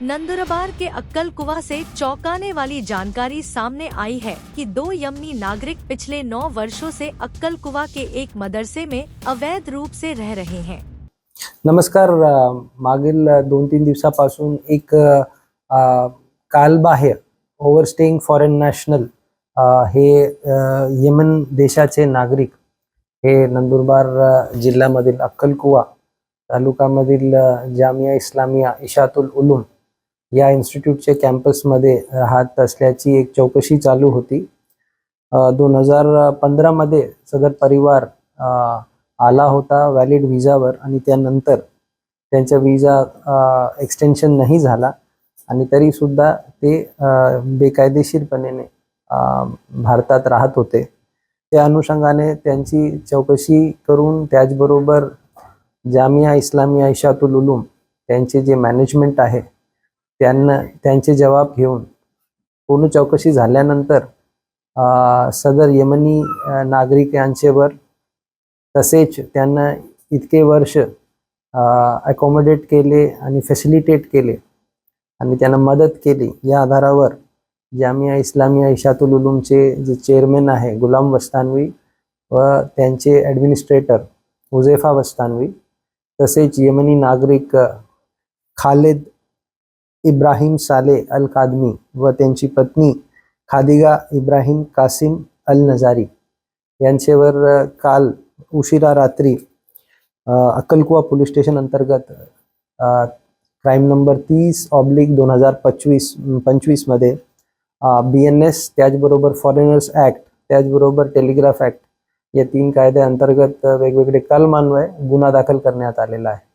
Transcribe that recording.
नंदुरबार के अक्कलकुवा से चौंकाने वाली जानकारी सामने आई है कि 2 यमनी नागरिक पिछले 9 वर्षों से अक्कलकुवा के एक मदरसे में अवैध रूप से रह रहे हैं। नमस्कार। मागील 2-3 दिवसापासून एक कालबाह्य ओव्हरस्टेइंग फॉरेन नॅशनल हे येमन देशाचे नागरिक हे नंदुरबार जिल्ह्यामधील अक्कलकुवा तालुक्यामधील जामिया इस्लामिया इशातुल उलूम या इन्स्टिट्यूटचे कॅम्पसमध्ये राहत असल्याची एक चौकशी चालू होती। 2015 मध्ये सदर परिवार आला होता व्हॅलिड व्हिसावर आणि त्यानंतर त्यांचा व्हिसा एक्सटेन्शन नाही झाला आणि तरी सुद्धा ते बेकायदेशीरपणे भारतात राहत होते। त्या अनुषंगाने त्यांची चौकशी करून त्याचबरोबर जामिया इस्लामिया इशातुल उलूम त्यांचे जे मॅनेजमेंट आहे त्यांचे जबाब घेऊन पूर्ण चौकशी झाल्यानंतर सदर येमनी नागरिक यांच्यावर तसेच त्यांना इतके वर्ष अकोमोडेट केले आणि फॅसिलिटेट केले आणि त्यांना मदत केली या आधारावर जामिया इस्लामिया इशातुल उलूमचे जे चेअरमॅन आहे गुलाम वस्तानवी व त्यांचे ॲडमिनिस्ट्रेटर हुझैफा वस्तानवी तसेच येमनी नागरिक खालिद इब्राहिम साले अल कादमी व त्यांची पत्नी खादिगा इब्राहिम कासिम अल नजारी यांच्यावर काल उशिरा रात्री अक्कलकुवा पोलीस स्टेशन अंतर्गत क्राइम नंबर 30/2025 मध्ये BNS त्याचबरोबर फॉरेनर्स ॲक्ट त्याचबरोबर टेलिग्राफ ॲक्ट या 3 कायद्या अंतर्गत वेगवेगळे कलमान्वये गुन्हा दाखल करण्यात आलेला आहे।